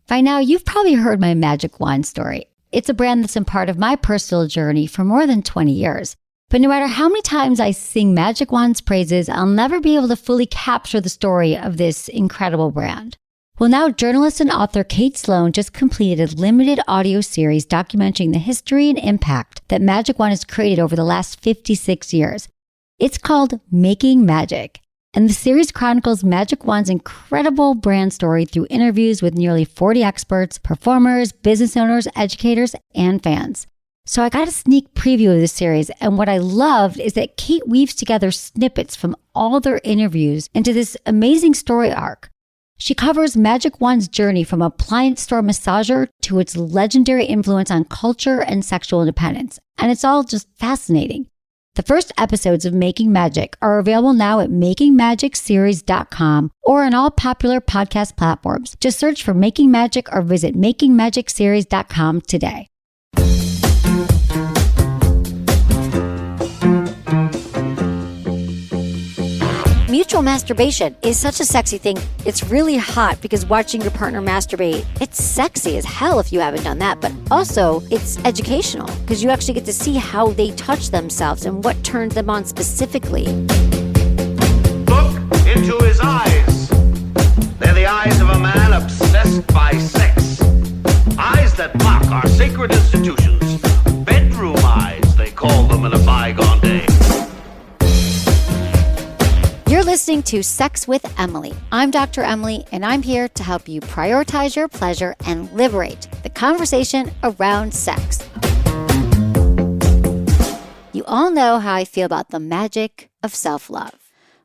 By now, you've probably heard my magic wand story. It's a brand that's been part of my personal journey for more than 20 years. But no matter how many times I sing Magic Wand's praises, I'll never be able to fully capture the story of this incredible brand. Well, now journalist and author Kate Sloan just completed a limited audio series documenting the history and impact that Magic Wand has created over the last 56 years. It's called Making Magic. And the series chronicles Magic Wand's incredible brand story through interviews with nearly 40 experts, performers, business owners, educators, and fans. So I got a sneak preview of the series, and what I loved is that Kate weaves together snippets from all their interviews into this amazing story arc. She covers Magic Wand's journey from appliance store massager to its legendary influence on culture and sexual independence, and it's all just fascinating. The first episodes of Making Magic are available now at makingmagicseries.com or on all popular podcast platforms. Just search for Making Magic or visit makingmagicseries.com today. Mutual masturbation is such a sexy thing. It's really hot because watching your partner masturbate, it's sexy as hell if you haven't done that, but also it's educational because you actually get to see how they touch themselves and what turns them on specifically. Look into his eyes. They're the eyes of a man obsessed by sex. Eyes that mock our sacred institutions. Bedroom eyes, they call them in a bygone day. You're listening to Sex with Emily. I'm Dr. Emily, and I'm here to help you prioritize your pleasure and liberate the conversation around sex. You all know how I feel about the magic of self-love.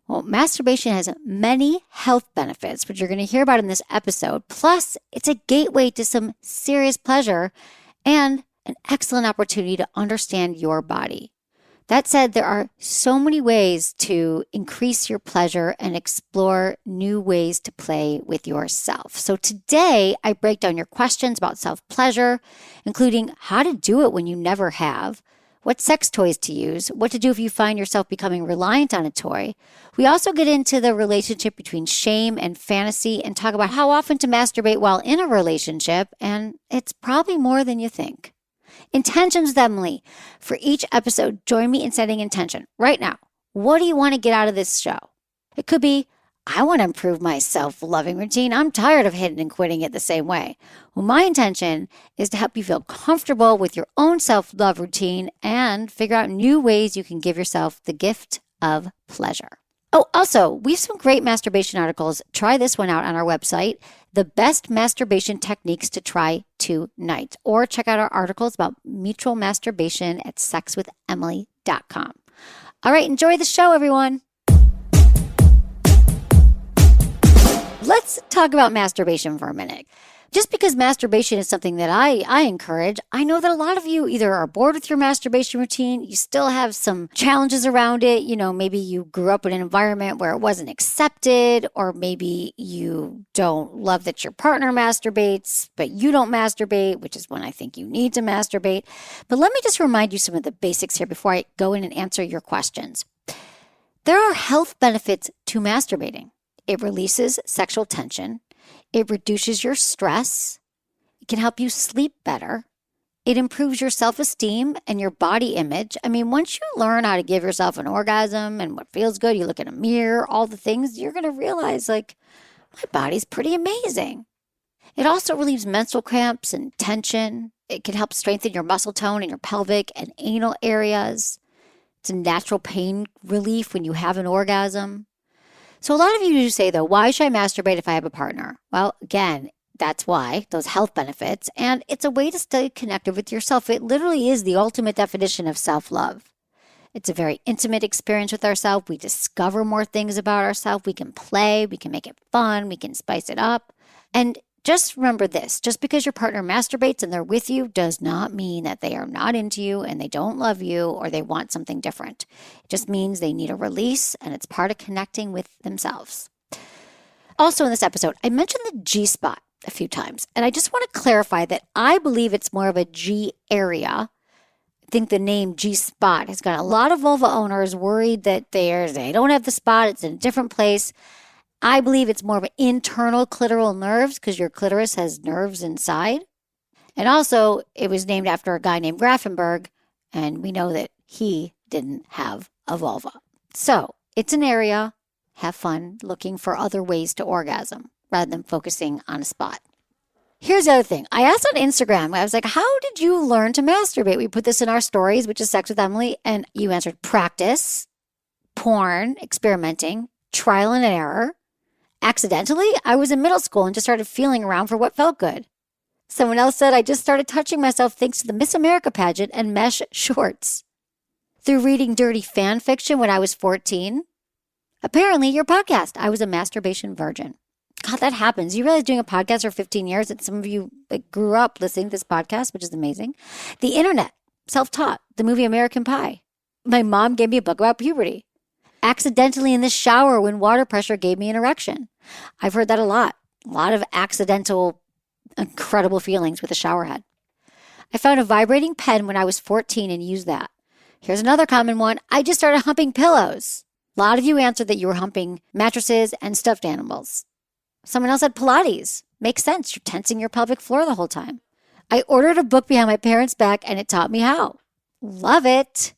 Well, masturbation has many health benefits, which you're going to hear about in this episode. Plus, it's a gateway to some serious pleasure and an excellent opportunity to understand your body. That said, there are so many ways to increase your pleasure and explore new ways to play with yourself. So today, I break down your questions about self-pleasure, including how to do it when you never have, what sex toys to use, what to do if you find yourself becoming reliant on a toy. We also get into the relationship between shame and fantasy and talk about how often to masturbate while in a relationship, and it's probably more than you think. Intentions with Emily. For each episode, join me in setting intention right now. What do you want to get out of this show? It could be, I want to improve my self-loving routine. I'm tired of hitting and quitting it the same way. Well, my intention is to help you feel comfortable with your own self-love routine and figure out new ways you can give yourself the gift of pleasure. Oh, also, we have some great masturbation articles. Try this one out on our website, The Best Masturbation Techniques to Try Tonight. Or check out our articles about mutual masturbation at sexwithemily.com. All right, enjoy the show, everyone. Let's talk about masturbation for a minute. Just because masturbation is something that I encourage, I know that a lot of you either are bored with your masturbation routine, you still have some challenges around it. You know, maybe you grew up in an environment where it wasn't accepted, or maybe you don't love that your partner masturbates, but you don't masturbate, which is when I think you need to masturbate. But let me just remind you some of the basics here before I go in and answer your questions. There are health benefits to masturbating. It releases sexual tension. It reduces your stress. It can help you sleep better. It improves your self-esteem and your body image. I mean, once you learn how to give yourself an orgasm and what feels good, you look in a mirror, all the things, you're going to realize, like, my body's pretty amazing. It also relieves menstrual cramps and tension. It can help strengthen your muscle tone in your pelvic and anal areas. It's a natural pain relief when you have an orgasm. So a lot of you do say, though, why should I masturbate if I have a partner? Well, again, that's why, those health benefits. And it's a way to stay connected with yourself. It literally is the ultimate definition of self-love. It's a very intimate experience with ourselves. We discover more things about ourselves. We can play. We can make it fun. We can spice it up. And just remember this, just because your partner masturbates and they're with you does not mean that they are not into you and they don't love you or they want something different. It just means they need a release and it's part of connecting with themselves. Also in this episode, I mentioned the G-spot a few times, and I just want to clarify that I believe it's more of a G area. I think the name G-spot has got a lot of vulva owners worried that they don't have the spot, it's in a different place. I believe it's more of an internal clitoral nerves because your clitoris has nerves inside. And also, it was named after a guy named Grafenberg, and we know that he didn't have a vulva. So it's an area. Have fun looking for other ways to orgasm rather than focusing on a spot. Here's the other thing. I asked on Instagram, I was like, how did you learn to masturbate? We put this in our stories, which is Sex with Emily, and you answered practice, porn, experimenting, trial and error. Accidentally, I was in middle school and just started feeling around for what felt good. Someone else said, I just started touching myself thanks to the Miss America pageant and mesh shorts. Through reading dirty fan fiction when I was 14. Apparently, your podcast, I was a masturbation virgin. God, that happens. You realize doing a podcast for 15 years that some of you grew up listening to this podcast, which is amazing. The internet, self-taught, the movie American Pie. My mom gave me a book about puberty. Accidentally in the shower when water pressure gave me an erection. I've heard that a lot. A lot of accidental, incredible feelings with a shower head. I found a vibrating pen when I was 14 and used that. Here's another common one. I just started humping pillows. A lot of you answered that you were humping mattresses and stuffed animals. Someone else said Pilates. Makes sense. You're tensing your pelvic floor the whole time. I ordered a book behind my parents' back and it taught me how. Love it.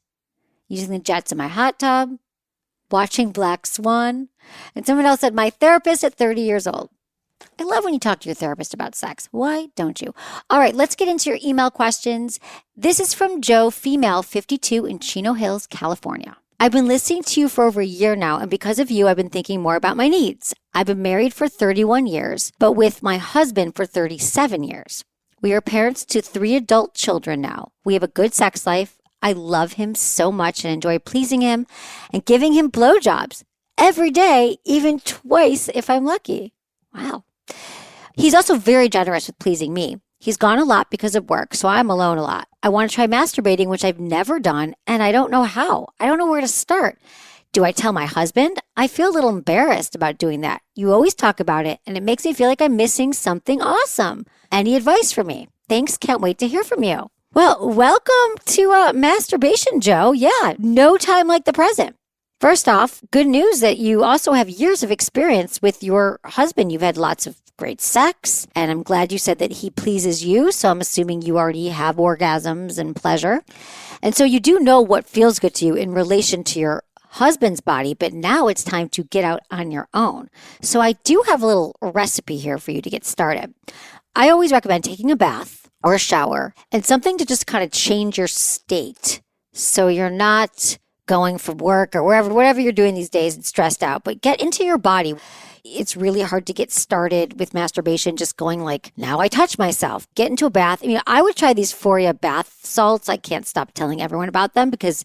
Using the jets in my hot tub. Watching Black Swan. And someone else said my therapist at 30 years old. I love when you talk to your therapist about sex. Why don't you? All right, let's get into your email questions. This is from Joe, female, 52 in Chino Hills, California. I've been listening to you for over a year now, and because of you, I've been thinking more about my needs. I've been married for 31 years, but with my husband for 37 years. We are parents to 3 adult children now. We have a good sex life. I love him so much and enjoy pleasing him and giving him blowjobs every day, even twice if I'm lucky. Wow. He's also very generous with pleasing me. He's gone a lot because of work, so I'm alone a lot. I want to try masturbating, which I've never done, and I don't know how. I don't know where to start. Do I tell my husband? I feel a little embarrassed about doing that. You always talk about it, and it makes me feel like I'm missing something awesome. Any advice for me? Thanks. Can't wait to hear from you. Well, welcome to Masturbation, Joe. Yeah, no time like the present. First off, good news that you also have years of experience with your husband. You've had lots of great sex, and I'm glad you said that he pleases you, so I'm assuming you already have orgasms and pleasure. And so you do know what feels good to you in relation to your husband's body, but now it's time to get out on your own. So I do have a little recipe here for you to get started. I always recommend taking a bath or a shower and something to just kind of change your state so you're not going from work or whatever you're doing these days and stressed out, but get into your body. It's really hard to get started with masturbation just going like, now I touch myself. Get into a bath. I mean, I would try these Foria bath salts. I can't stop telling everyone about them because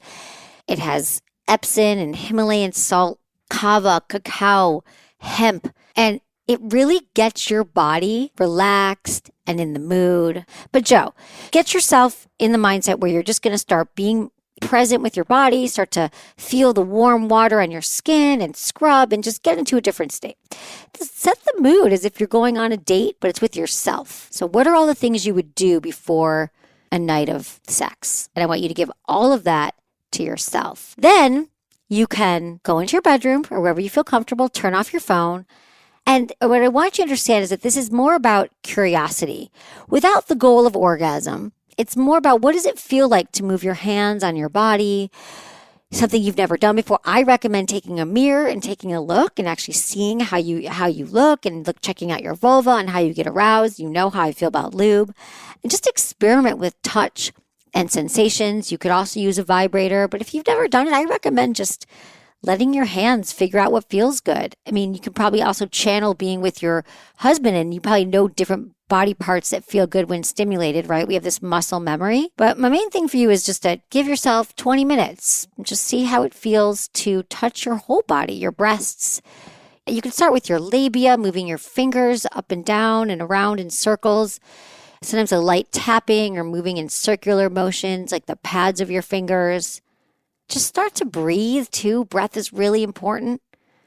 it has Epsom and Himalayan salt, kava, cacao, hemp, and it really gets your body relaxed and in the mood. But Joe, get yourself in the mindset where you're just going to start being present with your body, start to feel the warm water on your skin and scrub and just get into a different state. Just set the mood as if you're going on a date, but it's with yourself. So what are all the things you would do before a night of sex? And I want you to give all of that to yourself. Then you can go into your bedroom or wherever you feel comfortable, turn off your phone. And what I want you to understand is that this is more about curiosity without the goal of orgasm. It's more about what does it feel like to move your hands on your body, something you've never done before. I recommend taking a mirror and taking a look and actually seeing how you look and checking out your vulva and how you get aroused. You know how I feel about lube. And just experiment with touch and sensations. You could also use a vibrator, but if you've never done it, I recommend just letting your hands figure out what feels good. I mean, you can probably also channel being with your husband and you probably know different body parts that feel good when stimulated, right? We have this muscle memory. But my main thing for you is just to give yourself 20 minutes and just see how it feels to touch your whole body, your breasts. You can start with your labia, moving your fingers up and down and around in circles. Sometimes a light tapping or moving in circular motions like the pads of your fingers. Just start to breathe too. Breath is really important.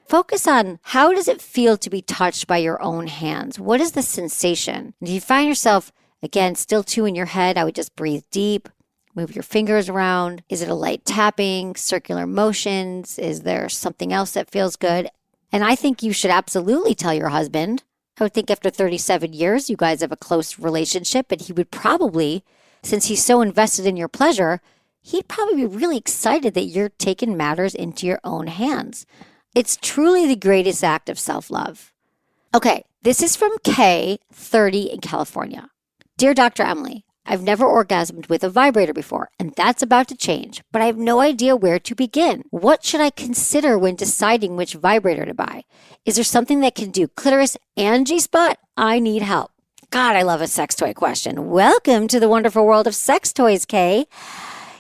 Focus on how does it feel to be touched by your own hands? What is the sensation? And if you find yourself, again, still too in your head, I would just breathe deep, move your fingers around. Is it a light tapping, circular motions? Is there something else that feels good? And I think you should absolutely tell your husband. I would think after 37 years, you guys have a close relationship, and he would probably, since he's so invested in your pleasure, he'd probably be really excited that you're taking matters into your own hands. It's truly the greatest act of self-love. Okay, this is from Kay, 30 in California. Dear Dr. Emily, I've never orgasmed with a vibrator before, and that's about to change, but I have no idea where to begin. What should I consider when deciding which vibrator to buy? Is there something that can do clitoris and G-spot? I need help. God, I love a sex toy question. Welcome to the wonderful world of sex toys, Kay.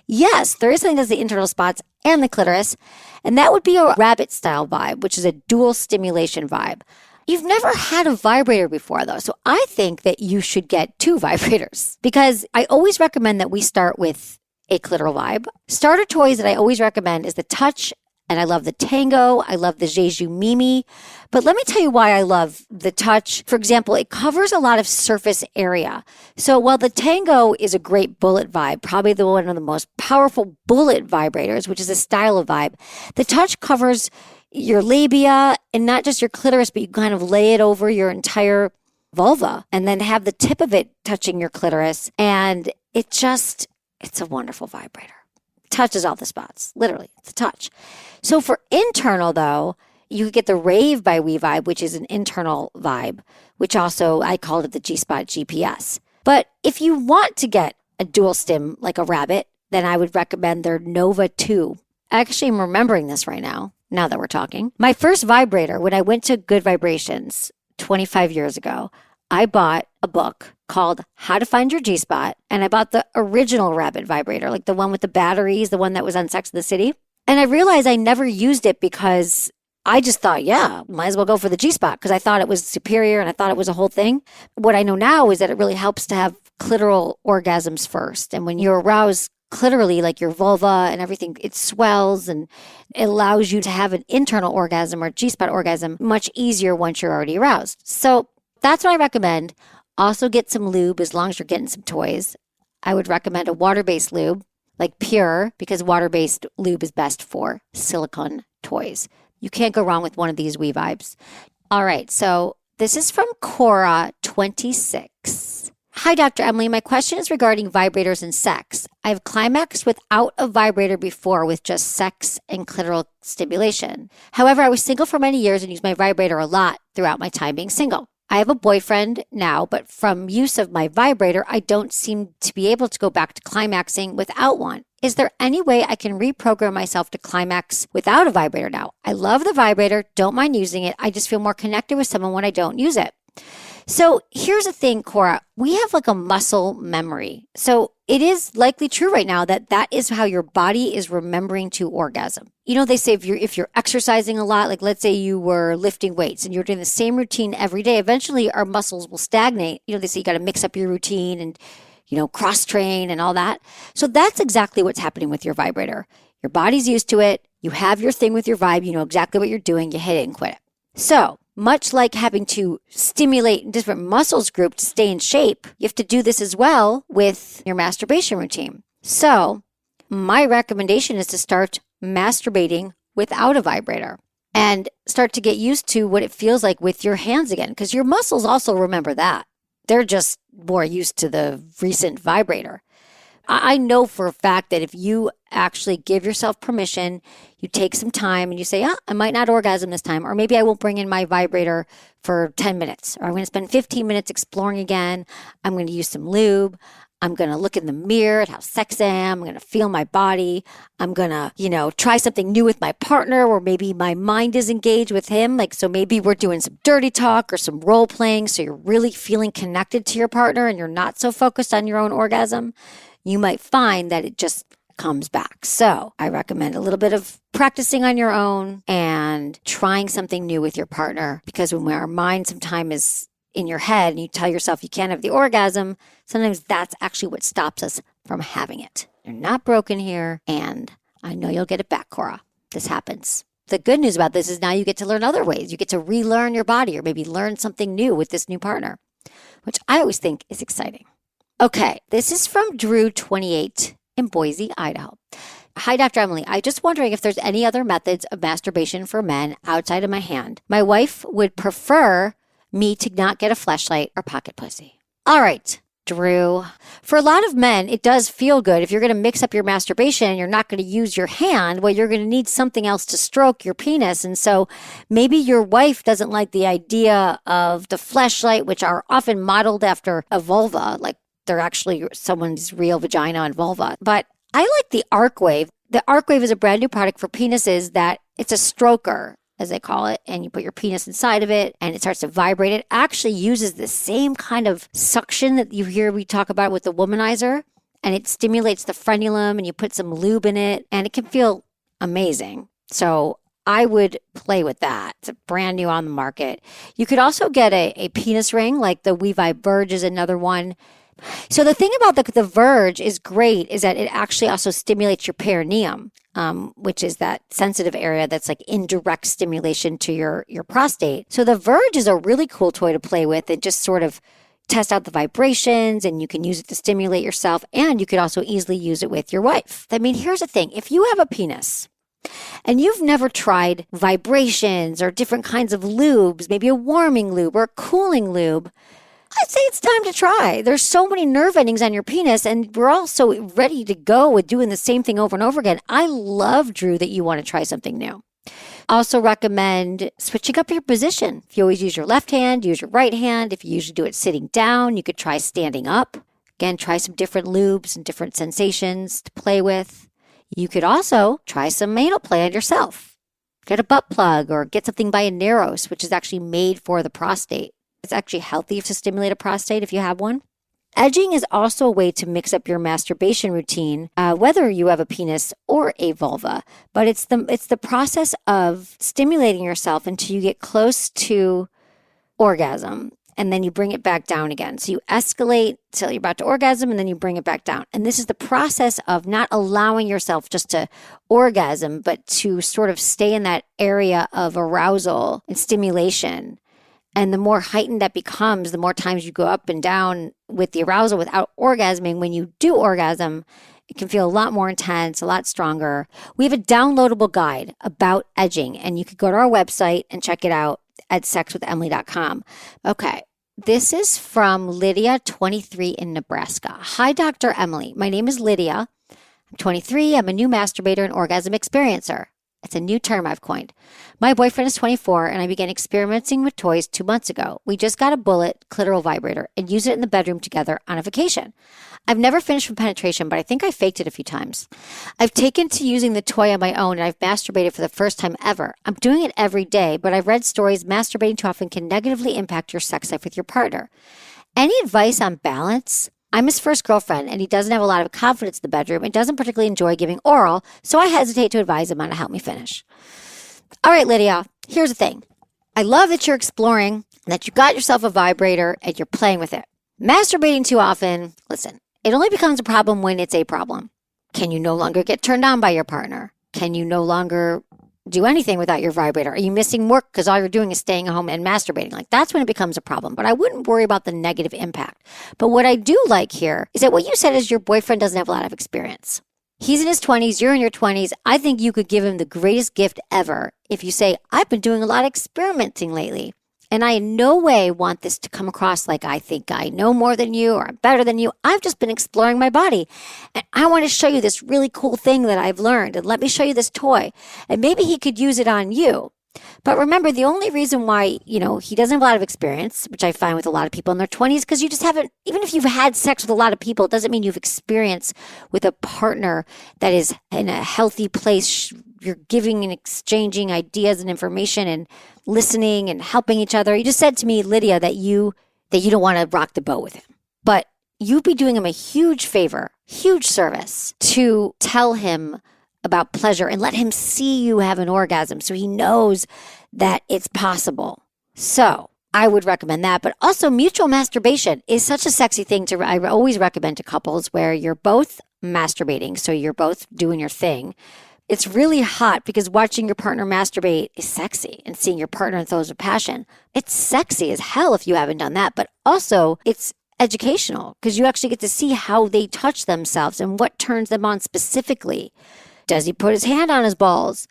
Yes, there is something that does the internal spots and the clitoris, and that would be a rabbit style vibe, which is a dual stimulation vibe. You've never had a vibrator before, though, so I think that you should get 2 vibrators, because I always recommend that we start with a clitoral vibe. Starter toys that I always recommend is the Touch, and I love the Tango. I love the Jeju Mimi. But let me tell you why I love the Touch. For example, it covers a lot of surface area. So while the Tango is a great bullet vibe, probably one of the most powerful bullet vibrators, which is a style of vibe, the Touch covers your labia and not just your clitoris, but you kind of lay it over your entire vulva and then have the tip of it touching your clitoris. And it's a wonderful vibrator. Touches all the spots. Literally, it's a touch. So for internal, though, you could get the Rave by WeVibe, which is an internal vibe, which also I called it the G-Spot GPS. But if you want to get a dual stim like a rabbit, then I would recommend their Nova 2. Actually, I'm remembering this right now that we're talking. My first vibrator, when I went to Good Vibrations 25 years ago, I bought a book called How to Find Your G-Spot, and I bought the original rabbit vibrator, like the one with the batteries, the one that was on Sex and the City. And I realized I never used it because I just thought, might as well go for the G-Spot because I thought it was superior and I thought it was a whole thing. What I know now is that it really helps to have clitoral orgasms first. And when you're aroused clitorally, like your vulva and everything, it swells and it allows you to have an internal orgasm or G-spot orgasm much easier once you're already aroused. So that's what I recommend. Also get some lube as long as you're getting some toys. I would recommend a water-based lube like Pure, because water-based lube is best for silicone toys. You can't go wrong with one of these WeVibes. All right, so this is from Cora, 26. Hi, Dr. Emily. My question is regarding vibrators and sex. I've climaxed without a vibrator before with just sex and clitoral stimulation. However, I was single for many years and used my vibrator a lot throughout my time being single. I have a boyfriend now, but from use of my vibrator, I don't seem to be able to go back to climaxing without one. Is there any way I can reprogram myself to climax without a vibrator now? I love the vibrator, don't mind using it. I just feel more connected with someone when I don't use it. So here's the thing, Cora, we have like a muscle memory. So it is likely true right now that is how your body is remembering to orgasm. You know, they say if you're exercising a lot, like let's say you were lifting weights and you're doing the same routine every day, eventually our muscles will stagnate. You know, they say you got to mix up your routine and, cross train and all that. So that's exactly what's happening with your vibrator. Your body's used to it. You have your thing with your vibe. You know exactly what you're doing. You hit it and quit it. So much like having to stimulate different muscles group to stay in shape, you have to do this as well with your masturbation routine. So my recommendation is to start masturbating without a vibrator and start to get used to what it feels like with your hands again, because your muscles also remember that. They're just more used to the recent vibrator. I know for a fact that if you actually give yourself permission, you take some time and you say, I might not orgasm this time, or maybe I won't bring in my vibrator for 10 minutes, or I'm going to spend 15 minutes exploring again. I'm going to use some lube. I'm going to look in the mirror at how sexy I am. I'm going to feel my body. I'm going to, try something new with my partner, or maybe my mind is engaged with him. So maybe we're doing some dirty talk or some role playing. So you're really feeling connected to your partner and you're not so focused on your own orgasm. You might find that it just comes back. So I recommend a little bit of practicing on your own and trying something new with your partner, because when our mind sometimes is in your head and you tell yourself you can't have the orgasm, sometimes that's actually what stops us from having it. You're not broken here, and I know you'll get it back, Cora. This happens. The good news about this is now you get to learn other ways. You get to relearn your body, or maybe learn something new with this new partner, which I always think is exciting. Okay, this is from Drew, 28 in Boise, Idaho. Hi, Dr. Emily. I just wondering if there's any other methods of masturbation for men outside of my hand. My wife would prefer me to not get a fleshlight or pocket pussy. All right, Drew. For a lot of men, it does feel good. If you're going to mix up your masturbation and you're not going to use your hand, well, you're going to need something else to stroke your penis. And so maybe your wife doesn't like the idea of the fleshlight, which are often modeled after a vulva, like they're actually someone's real vagina and vulva. But I like the Arcwave. The Arcwave is a brand new product for penises that it's a stroker, as they call it, and you put your penis inside of it and it starts to vibrate. It actually uses the same kind of suction that you hear we talk about with the womanizer, and it stimulates the frenulum, and you put some lube in it and it can feel amazing. So I would play with that. It's brand new on the market. You could also get a penis ring, like the WeVibe Verge is another one. So the thing about the Verge is great is that it actually also stimulates your perineum, which is that sensitive area that's like indirect stimulation to your prostate. So the Verge is a really cool toy to play with and just sort of test out the vibrations, and you can use it to stimulate yourself, and you could also easily use it with your wife. I mean, here's the thing. If you have a penis and you've never tried vibrations or different kinds of lubes, maybe a warming lube or a cooling lube, I'd say it's time to try. There's so many nerve endings on your penis, and we're all so ready to go with doing the same thing over and over again. I love, Drew, that you want to try something new. Also recommend switching up your position. If you always use your left hand, use your right hand. If you usually do it sitting down, you could try standing up. Again, try some different lubes and different sensations to play with. You could also try some anal play on yourself. Get a butt plug or get something by a Neros, which is actually made for the prostate. It's actually healthy to stimulate a prostate if you have one. Edging is also a way to mix up your masturbation routine, whether you have a penis or a vulva. But it's the process of stimulating yourself until you get close to orgasm, and then you bring it back down again. So you escalate till you're about to orgasm, and then you bring it back down. And this is the process of not allowing yourself just to orgasm, but to sort of stay in that area of arousal and stimulation. And the more heightened that becomes, the more times you go up and down with the arousal without orgasming. When you do orgasm, it can feel a lot more intense, a lot stronger. We have a downloadable guide about edging, and you could go to our website and check it out at sexwithemily.com. Okay, this is from Lydia, 23 in Nebraska. Hi, Dr. Emily. My name is Lydia. I'm 23. I'm a new masturbator and orgasm experiencer. It's a new term I've coined. My boyfriend is 24, and I began experimenting with toys 2 months ago. We just got a bullet clitoral vibrator and used it in the bedroom together on a vacation. I've never finished with penetration, but I think I faked it a few times. I've taken to using the toy on my own, and I've masturbated for the first time ever. I'm doing it every day, but I've read stories masturbating too often can negatively impact your sex life with your partner. Any advice on balance? I'm his first girlfriend, and he doesn't have a lot of confidence in the bedroom and doesn't particularly enjoy giving oral, so I hesitate to advise him on to help me finish. All right, Lydia, here's the thing. I love that you're exploring and that you got yourself a vibrator and you're playing with it. Masturbating too often, listen, it only becomes a problem when it's a problem. Can you no longer get turned on by your partner? Can you no longer do anything without your vibrator? Are you missing work because all you're doing is staying home and masturbating? Like, that's when it becomes a problem. But I wouldn't worry about the negative impact. But what I do like here is that what you said is your boyfriend doesn't have a lot of experience. He's in his 20s, you're in your 20s. I think you could give him the greatest gift ever if you say, I've been doing a lot of experimenting lately, and I in no way want this to come across like I think I know more than you or I'm better than you. I've just been exploring my body, and I want to show you this really cool thing that I've learned, and let me show you this toy. And maybe he could use it on you. But remember, the only reason why, he doesn't have a lot of experience, which I find with a lot of people in their 20s, because you just haven't, even if you've had sex with a lot of people, it doesn't mean you've experienced with a partner that is in a healthy place. You're giving and exchanging ideas and information and listening and helping each other. You just said to me, Lydia, that you don't want to rock the boat with him. But you'd be doing him a huge favor, huge service to tell him about pleasure and let him see you have an orgasm so he knows that it's possible. So I would recommend that. But also, mutual masturbation is such a sexy thing I always recommend to couples where you're both masturbating, so you're both doing your thing. It's really hot because watching your partner masturbate is sexy, and seeing your partner in throes of passion, it's sexy as hell if you haven't done that. But also, it's educational because you actually get to see how they touch themselves and what turns them on specifically. Does he put his hand on his balls?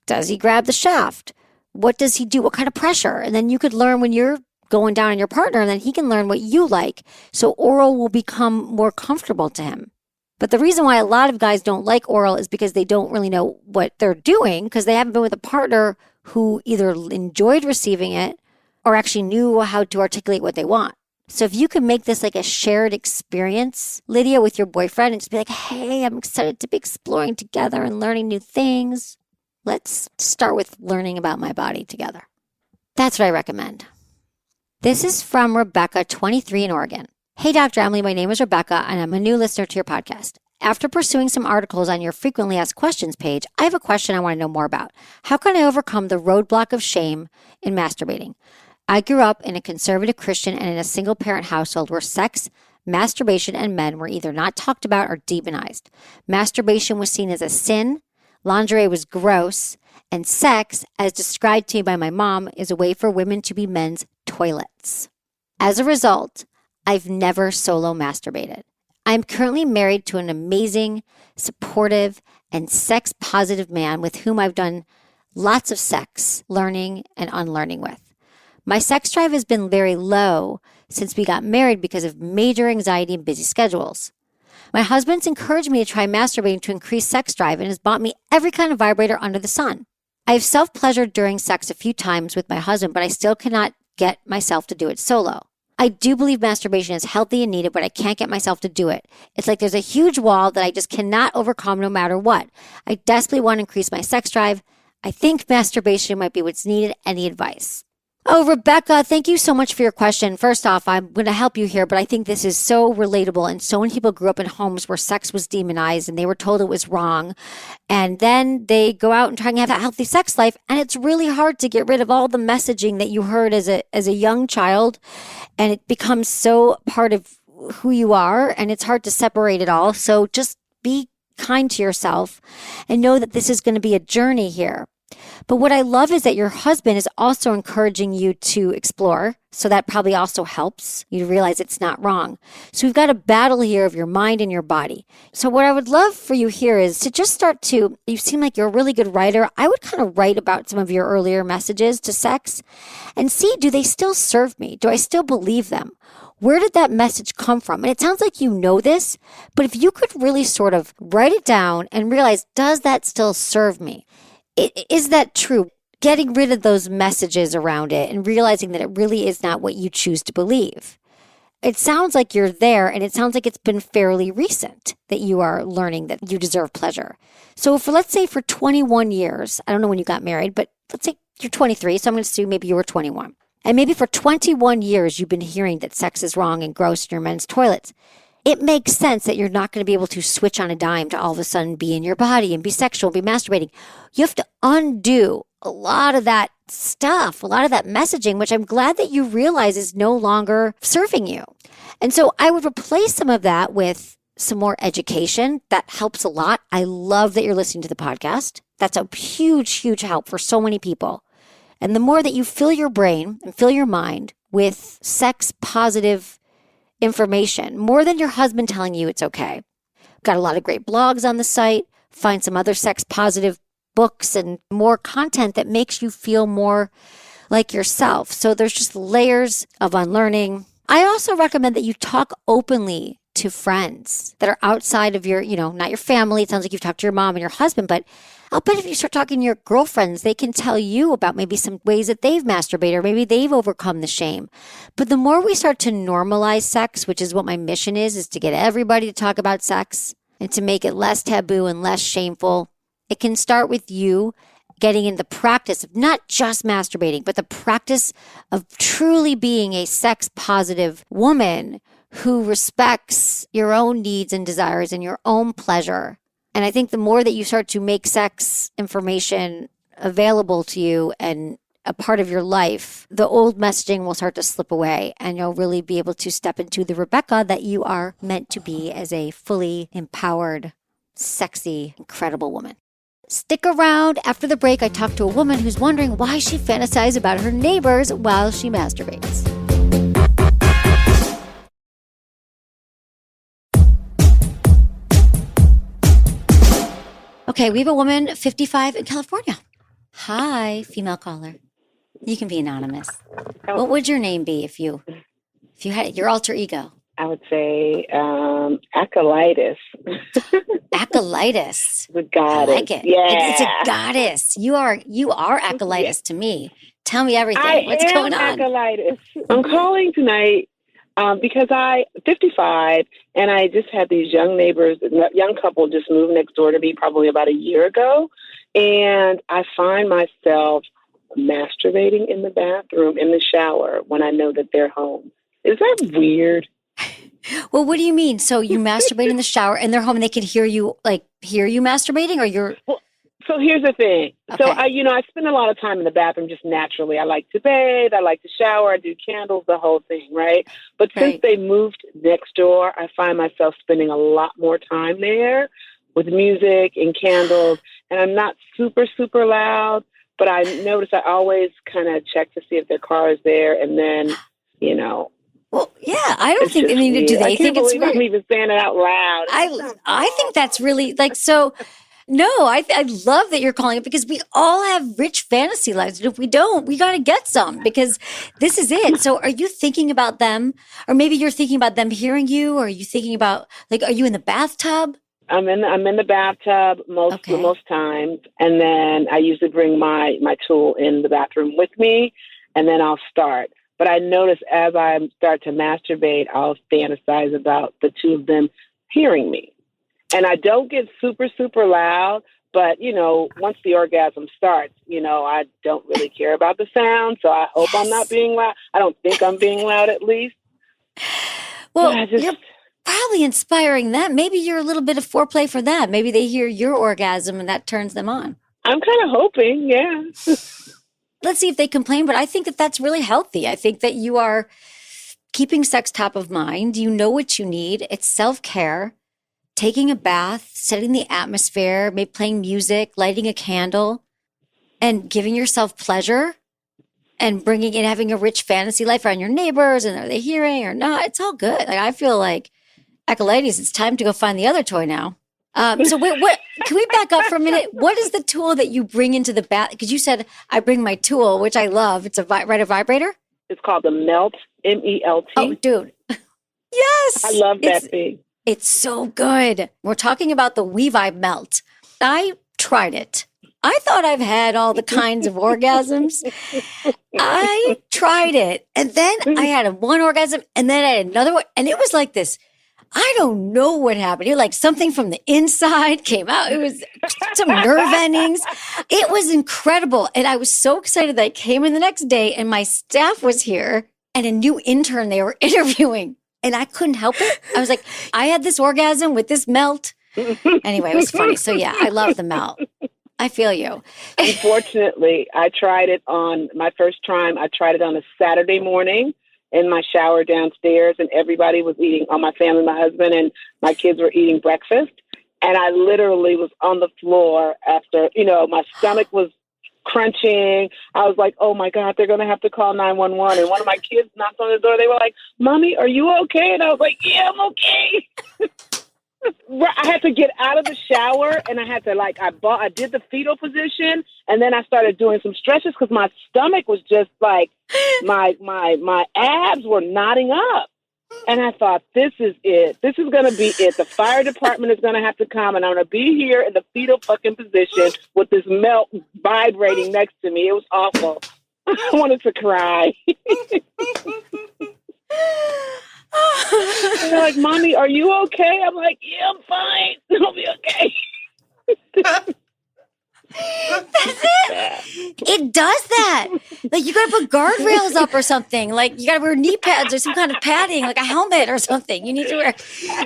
Does he grab the shaft? What does he do? What kind of pressure? And then you could learn when you're going down on your partner, and then he can learn what you like. So oral will become more comfortable to him. But the reason why a lot of guys don't like oral is because they don't really know what they're doing, because they haven't been with a partner who either enjoyed receiving it or actually knew how to articulate what they want. So if you can make this like a shared experience, Lydia, with your boyfriend, and just be like, hey, I'm excited to be exploring together and learning new things. Let's start with learning about my body together. That's what I recommend. This is from Rebecca, 23 in Oregon. Hey, Dr. Emily, my name is Rebecca, and I'm a new listener to your podcast. After pursuing some articles on your frequently asked questions page, I have a question I want to know more about. How can I overcome the roadblock of shame in masturbating? I grew up in a conservative Christian and in a single-parent household where sex, masturbation, and men were either not talked about or demonized. Masturbation was seen as a sin, lingerie was gross, and sex, as described to me by my mom, is a way for women to be men's toilets. As a result, I've never solo masturbated. I'm currently married to an amazing, supportive, and sex-positive man with whom I've done lots of sex, learning, and unlearning with. My sex drive has been very low since we got married because of major anxiety and busy schedules. My husband's encouraged me to try masturbating to increase sex drive and has bought me every kind of vibrator under the sun. I have self-pleasured during sex a few times with my husband, but I still cannot get myself to do it solo. I do believe masturbation is healthy and needed, but I can't get myself to do it. It's like there's a huge wall that I just cannot overcome no matter what. I desperately want to increase my sex drive. I think masturbation might be what's needed. Any advice? Oh, Rebecca, thank you so much for your question. First off, I'm going to help you here, but I think this is so relatable. And so many people grew up in homes where sex was demonized and they were told it was wrong. And then they go out and try and have a healthy sex life. And it's really hard to get rid of all the messaging that you heard as a young child. And it becomes so part of who you are. And it's hard to separate it all. So just be kind to yourself and know that this is going to be a journey here. But what I love is that your husband is also encouraging you to explore. So that probably also helps you realize it's not wrong. So we've got a battle here of your mind and your body. So what I would love for you here is to just start to, you seem like you're a really good writer. I would kind of write about some of your earlier messages to sex and see, do they still serve me? Do I still believe them? Where did that message come from? And it sounds like you know this, but if you could really sort of write it down and realize, does that still serve me? Is that true? Getting rid of those messages around it and realizing that it really is not what you choose to believe. It sounds like you're there, and it sounds like it's been fairly recent that you are learning that you deserve pleasure. So let's say for 21 years, I don't know when you got married, but let's say you're 23, so I'm going to assume maybe you were 21. And maybe for 21 years, you've been hearing that sex is wrong and gross in your men's toilets. It makes sense that you're not going to be able to switch on a dime to all of a sudden be in your body and be sexual, be masturbating. You have to undo a lot of that stuff, a lot of that messaging, which I'm glad that you realize is no longer serving you. And so I would replace some of that with some more education. That helps a lot. I love that you're listening to the podcast. That's a huge, huge help for so many people. And the more that you fill your brain and fill your mind with sex positive information, more than your husband telling you it's okay. Got a lot of great blogs on the site. Find some other sex positive books and more content that makes you feel more like yourself. So there's just layers of unlearning. I also recommend that you talk openly to friends that are outside of your, not your family. It sounds like you've talked to your mom and your husband, but I'll bet if you start talking to your girlfriends, they can tell you about maybe some ways that they've masturbated or maybe they've overcome the shame. But the more we start to normalize sex, which is what my mission is to get everybody to talk about sex and to make it less taboo and less shameful. It can start with you getting in the practice of not just masturbating, but the practice of truly being a sex positive woman who respects your own needs and desires and your own pleasure. And I think the more that you start to make sex information available to you and a part of your life, the old messaging will start to slip away and you'll really be able to step into the Rebecca that you are meant to be as a fully empowered, sexy, incredible woman. Stick around. After the break, I talk to a woman who's wondering why she fantasizes about her neighbors while she masturbates. Okay, we have a woman, 55, in California. Hi, female caller. You can be anonymous. What would your name be if you had your alter ego? I would say acolytus. Acolytus. The goddess. I like it. Yeah. It's a goddess. You are acolytus to me. Tell me everything. What's going on? Acolytus. I'm calling tonight because I'm 55 and I just had these young neighbors, young couple just moved next door to me probably about a year ago. And I find myself masturbating in the bathroom, in the shower, when I know that they're home. Is that weird? Well, what do you mean? So you masturbate in the shower and they're home and they can hear you masturbating, or you're... Well, so here's the thing. Okay. So I spend a lot of time in the bathroom just naturally. I like to bathe. I like to shower. I do candles, the whole thing, right? But since they moved next door, I find myself spending a lot more time there with music and candles. And I'm not super, super loud, but I notice I always kind of check to see if their car is there. And then, Well, yeah, I don't think, do they think it's weird? I'm even saying it out loud. I think that's really so. No, I love that you're calling it, because we all have rich fantasy lives. And if we don't, we got to get some, because this is it. So are you thinking about them, or maybe you're thinking about them hearing you? Or are you thinking about, are you in the bathtub? I'm in the bathtub most times. And then I usually bring my tool in the bathroom with me, and then I'll start. But I notice as I start to masturbate, I'll fantasize about the two of them hearing me. And I don't get super, super loud, but, once the orgasm starts, I don't really care about the sound. So I hope I'm not being loud. I don't think I'm being loud, at least. Well, you're probably inspiring them. Maybe you're a little bit of foreplay for them. Maybe they hear your orgasm and that turns them on. I'm kind of hoping, yeah. Let's see if they complain, but I think that that's really healthy. I think that you are keeping sex top of mind. You know what you need. It's self-care. Taking a bath, setting the atmosphere, maybe playing music, lighting a candle, and giving yourself pleasure, and bringing in, having a rich fantasy life around your neighbors, and are they hearing or not? It's all good. I feel like, ladies, it's time to go find the other toy now. So what? Can we back up for a minute? What is the tool that you bring into the bath? Because you said I bring my tool, which I love. It's a vibrator. It's called the Melt, MELT. Oh, dude, yes, I love that thing. It's so good. We're talking about the WeVibe Melt. I tried it. I thought I've had all the kinds of orgasms. I tried it. And then I had one orgasm, and then I had another one. And it was like this. I don't know what happened. It like something from the inside came out. It was some nerve endings. It was incredible. And I was so excited that I came in the next day and my staff was here and a new intern they were interviewing. And I couldn't help it. I was like, I had this orgasm with this melt. Anyway, it was funny. So yeah, I love the melt. I feel you. Unfortunately, I tried it on my first time. I tried it on a Saturday morning in my shower downstairs, and everybody was eating, all my family, my husband, and my kids were eating breakfast. And I literally was on the floor after, my stomach was crunching. I was like, oh my God, they're going to have to call 911. And one of my kids knocked on the door. They were like, Mommy, are you okay? And I was like, yeah, I'm okay. I had to get out of the shower, and I had to I did the fetal position, and then I started doing some stretches because my stomach was just like, my abs were knotting up. And I thought, this is it. This is going to be it. The fire department is going to have to come, and I'm going to be here in the fetal fucking position with this melt vibrating next to me. It was awful. I wanted to cry. And they're like, Mommy, are you okay? I'm like, yeah, I'm fine. I'll be okay. That's it. It does that. Like, you got to put guardrails up or something. Like, you got to wear knee pads or some kind of padding, like a helmet or something. You need to wear,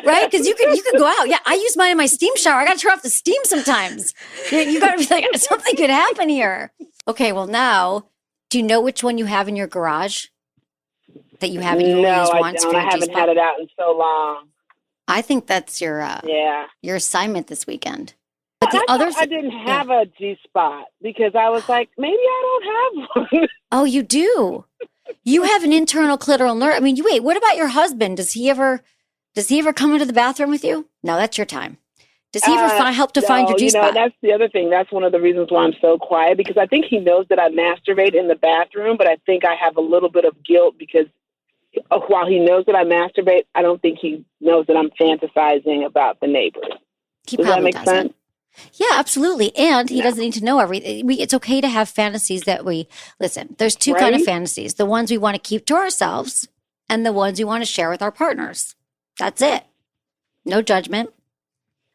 right? Because you could go out. Yeah, I use mine in my steam shower. I got to turn off the steam sometimes. You got to be like, something could happen here. Okay, well now, do you know which one you have in your garage? That you haven't used once? I haven't had it out in so long. I think that's your assignment this weekend. But the others, I didn't have a G-spot because I was like, maybe I don't have one. Oh, you do. You have an internal clitoral nerve. I mean, wait. What about your husband? Does he ever come into the bathroom with you? No, that's your time. Does he ever help to find your G-spot? That's the other thing. That's one of the reasons why I'm so quiet, because I think he knows that I masturbate in the bathroom, but I think I have a little bit of guilt because while he knows that I masturbate, I don't think he knows that I'm fantasizing about the neighbors. Does that make sense? Yeah, absolutely. And he doesn't need to know everything. It's okay to have fantasies that listen, there's two kind of fantasies. The ones we want to keep to ourselves and the ones we want to share with our partners. That's it. No judgment.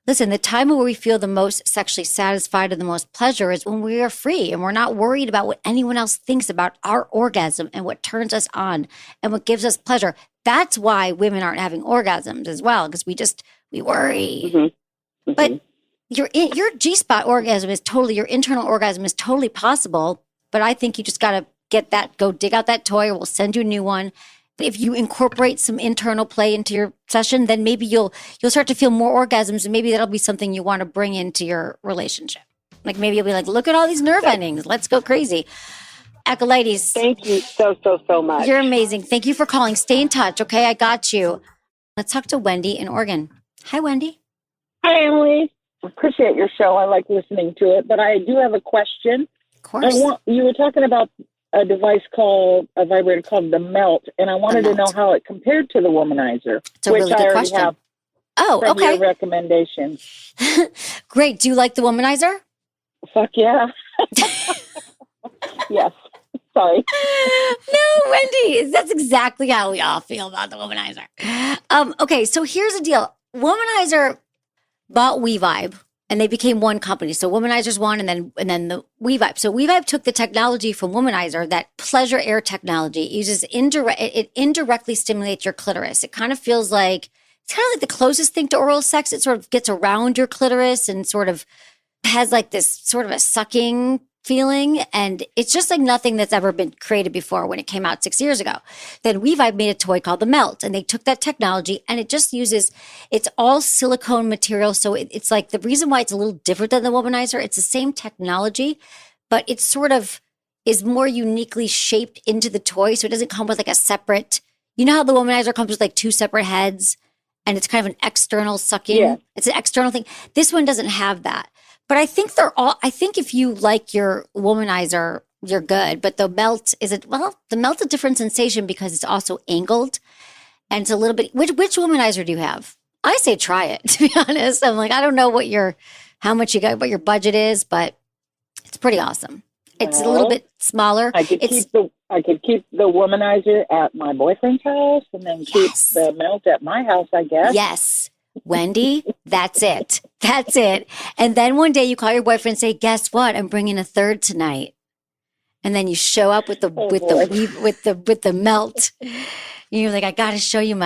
Listen, the time where we feel the most sexually satisfied and the most pleasure is when we are free and we're not worried about what anyone else thinks about our orgasm and what turns us on and what gives us pleasure. That's why women aren't having orgasms as well, because we worry. Mm-hmm. But your G-spot orgasm is your internal orgasm is totally possible. But I think you just got to go dig out that toy, or we'll send you a new one. If you incorporate some internal play into your session, then maybe you'll start to feel more orgasms, and maybe that'll be something you want to bring into your relationship. Like maybe you'll be like, look at all these nerve endings. Let's go crazy. Acolytes. Thank you so much. You're amazing. Thank you for calling. Stay in touch, okay? I got you. Let's talk to Wendy in Oregon. Hi, Wendy. Hi, Emily. Appreciate your show. I like listening to it, but I do have a question. Of course. You were talking about a vibrator called the Melt, and I wanted to know how it compared to the Womanizer, it's a really good question. Have from your recommendation. Great. Do you like the Womanizer? Fuck yeah. Yes. Sorry. No, Wendy, that's exactly how we all feel about the Womanizer. Okay, so here's the deal. Womanizer bought WeVibe, and they became one company. So Womanizer's one, and then the WeVibe. So WeVibe took the technology from Womanizer, that pleasure air technology. It uses it indirectly stimulates your clitoris. It kind of feels like it's kind of like the closest thing to oral sex. It sort of gets around your clitoris and sort of has like this sort of a sucking feeling. And it's just like nothing that's ever been created before when it came out 6 years ago. Then WeVibe made a toy called the Melt, and they took that technology and it just it's all silicone material. So it's like the reason why it's a little different than the Womanizer, it's the same technology, but it sort of is more uniquely shaped into the toy. So it doesn't come with like a separate, you know how the Womanizer comes with like two separate heads and it's kind of an external sucking. Yeah. It's an external thing. This one doesn't have that. But I think if you like your Womanizer, you're good. But the Melt the Melt's a different sensation because it's also angled. And it's a little bit, which Womanizer do you have? I say try it, to be honest. I'm like, I don't know how much you got, what your budget is, but it's pretty awesome. It's a little bit smaller. I could keep the Womanizer at my boyfriend's house and then keep the Melt at my house, I guess. Yes. Wendy, that's it. That's it. And then one day you call your boyfriend and say, guess what? I'm bringing a third tonight. And then you show up with the Melt. You're like, I got to show you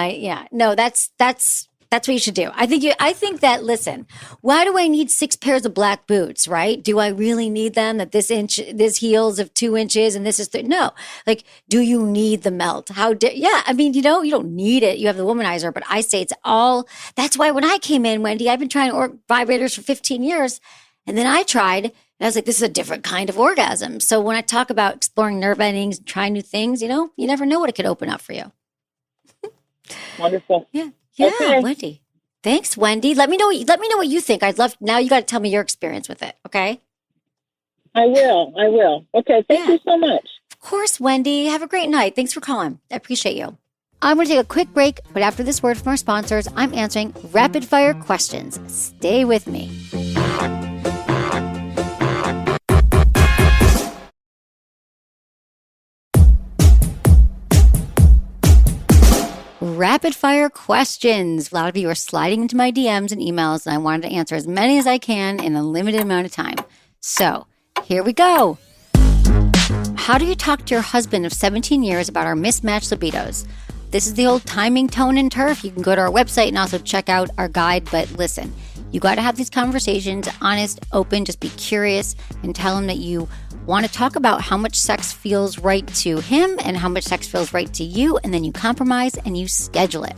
that's what you should do. I think that, listen, why do I need 6 pairs of black boots, right? Do I really need them? That this heel's of 2 inches and this is no. Like, do you need the Melt? I mean, you don't need it. You have the Womanizer, but I say it's all, that's why when I came in, Wendy, I've been trying vibrators for 15 years. And then I tried, and I was like, this is a different kind of orgasm. So when I talk about exploring nerve endings and trying new things, you never know what it could open up for you. Wonderful. Yeah. Yeah, okay. Wendy. Thanks, Wendy. Let me know what you think. Now you got to tell me your experience with it, okay? I will. Okay, thank you so much. Of course, Wendy. Have a great night. Thanks for calling. I appreciate you. I'm going to take a quick break, but after this word from our sponsors, I'm answering rapid fire questions. Stay with me. Rapid fire questions. A lot of you are sliding into my DMs and emails, and I wanted to answer as many as I can in a limited amount of time. So here we go. How do you talk to your husband of 17 years about our mismatched libidos? This is the old timing, tone, and turf. You can go to our website and also check out our guide. But listen, you got to have these conversations, honest, open, just be curious and tell him that you want to talk about how much sex feels right to him and how much sex feels right to you. And then you compromise and you schedule it.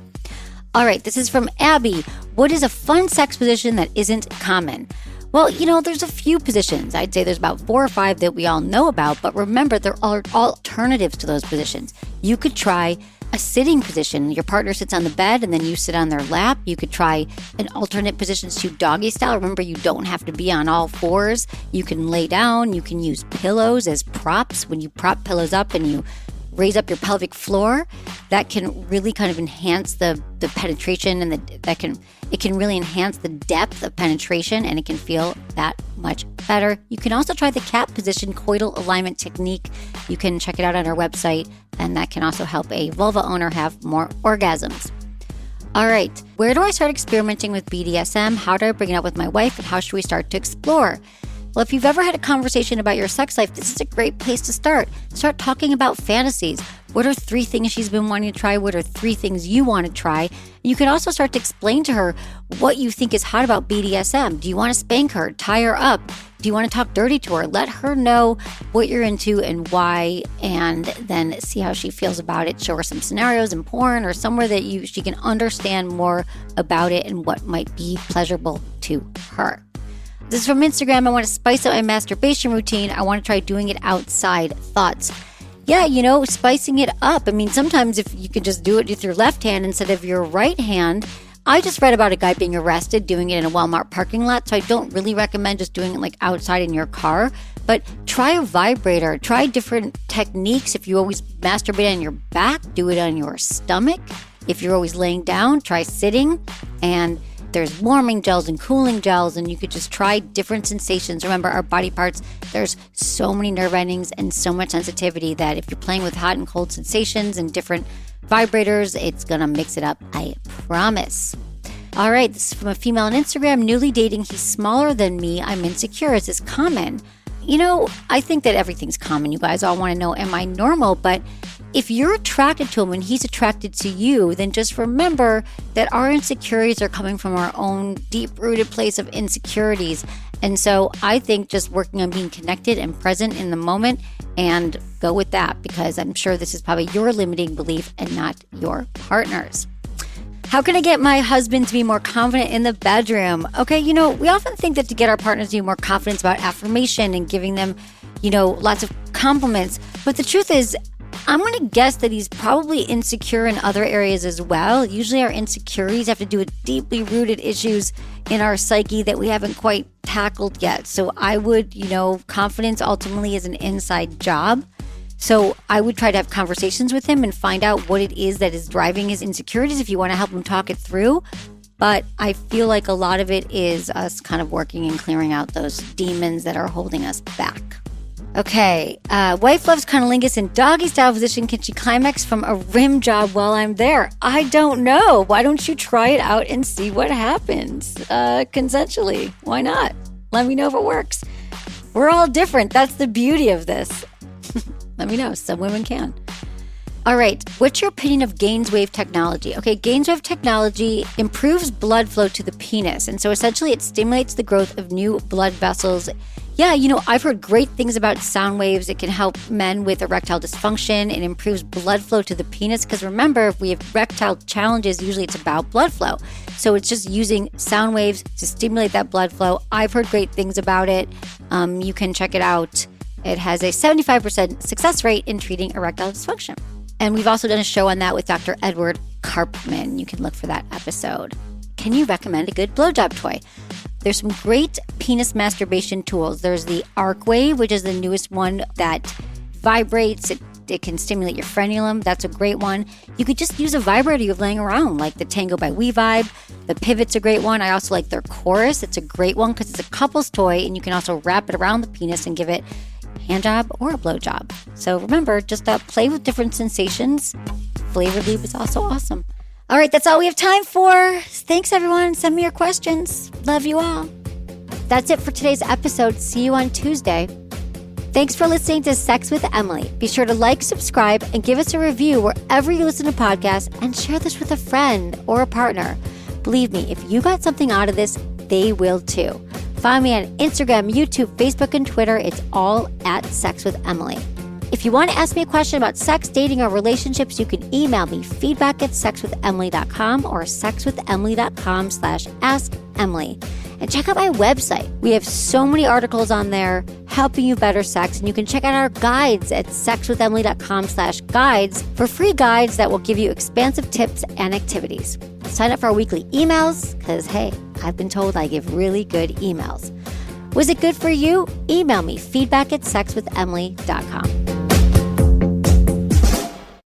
All right, this is from Abby. What is a fun sex position that isn't common? Well, there's a few positions. I'd say there's about 4 or 5 that we all know about. But remember, there are alternatives to those positions. You could try a sitting position. Your partner sits on the bed and then you sit on their lap. You could try an alternate position to doggy style. Remember, you don't have to be on all fours. You can lay down. You can use pillows as props. When you prop pillows up and you raise up your pelvic floor, that can really kind of enhance the penetration, and it can really enhance the depth of penetration, and it can feel that much better. You can also try the cat position coital alignment technique. You can check it out on our website, and that can also help a vulva owner have more orgasms. All right, where do I start experimenting with BDSM? How do I bring it up with my wife, and how should we start to explore? Well, if you've ever had a conversation about your sex life, this is a great place to start. Start talking about fantasies. What are 3 things she's been wanting to try? What are 3 things you want to try? You can also start to explain to her what you think is hot about BDSM. Do you want to spank her, tie her up? Do you want to talk dirty to her? Let her know what you're into and why, and then see how she feels about it. Show her some scenarios in porn or somewhere that she can understand more about it and what might be pleasurable to her. This is from Instagram. I want to spice up my masturbation routine. I want to try doing it outside. Thoughts? Yeah, spicing it up. I mean, sometimes if you could just do it with your left hand instead of your right hand. I just read about a guy being arrested doing it in a Walmart parking lot, so I don't really recommend just doing it like outside in your car. But try a vibrator. Try different techniques. If you always masturbate on your back, do it on your stomach. If you're always laying down, try sitting. And there's warming gels and cooling gels, and you could just try different sensations. Remember, our body parts, there's so many nerve endings and so much sensitivity that if you're playing with hot and cold sensations and different vibrators, it's going to mix it up, I promise. All right, this is from a female on Instagram. Newly dating, he's smaller than me. I'm insecure. Is this common? I think that everything's common. You guys all want to know, am I normal? But if you're attracted to him and he's attracted to you, then just remember that our insecurities are coming from our own deep-rooted place of insecurities. And so I think just working on being connected and present in the moment, and go with that, because I'm sure this is probably your limiting belief and not your partner's. How can I get my husband to be more confident in the bedroom? Okay, we often think that to get our partners to be more confident about affirmation and giving them, lots of compliments. But the truth is, I'm going to guess that he's probably insecure in other areas as well. Usually our insecurities have to do with deeply rooted issues in our psyche that we haven't quite tackled yet. So I would, confidence ultimately is an inside job. So I would try to have conversations with him and find out what it is that is driving his insecurities if you want to help him talk it through. But I feel like a lot of it is us kind of working and clearing out those demons that are holding us back. Okay, wife loves cunnilingus in doggy style position. Can she climax from a rim job while I'm there? I don't know. Why don't you try it out and see what happens consensually? Why not? Let me know if it works. We're all different. That's the beauty of this. Let me know. Some women can. All right. What's your opinion of Gainswave technology? Okay, Gainswave technology improves blood flow to the penis. And so essentially it stimulates the growth of new blood vessels. Yeah, I've heard great things about sound waves. It can help men with erectile dysfunction. It improves blood flow to the penis. Because remember, if we have erectile challenges, usually it's about blood flow. So it's just using sound waves to stimulate that blood flow. I've heard great things about it. You can check it out. It has a 75% success rate in treating erectile dysfunction. And we've also done a show on that with Dr. Edward Karpman. You can look for that episode. Can you recommend a good blowjob toy? There's some great penis masturbation tools. There's the Arcwave, which is the newest one that vibrates. It can stimulate your frenulum. That's a great one. You could just use a vibrator you have laying around, like the Tango by WeVibe. The Pivot's a great one. I also like their Chorus. It's a great one because it's a couple's toy, and you can also wrap it around the penis and give it hand job or a blow job. So remember, just play with different sensations. Flavored lube is also awesome. All right, that's all we have time for. Thanks, everyone. Send me your questions. Love you all. That's it for today's episode. See you on Tuesday. Thanks for listening to Sex with Emily. Be sure to like, subscribe, and give us a review wherever you listen to podcasts, and share this with a friend or a partner. Believe me, if you got something out of this, they will too. Find me on Instagram, YouTube, Facebook, and Twitter. It's all at Sex with Emily. If you want to ask me a question about sex, dating, or relationships, you can email me feedback@sexwithemily.com or sexwithemily.com/askemily. And check out my website. We have so many articles on there helping you better sex. And you can check out our guides at sexwithemily.com/guides for free guides that will give you expansive tips and activities. Sign up for our weekly emails because, hey, I've been told I give really good emails. Was it good for you? Email me, feedback@sexwithemily.com.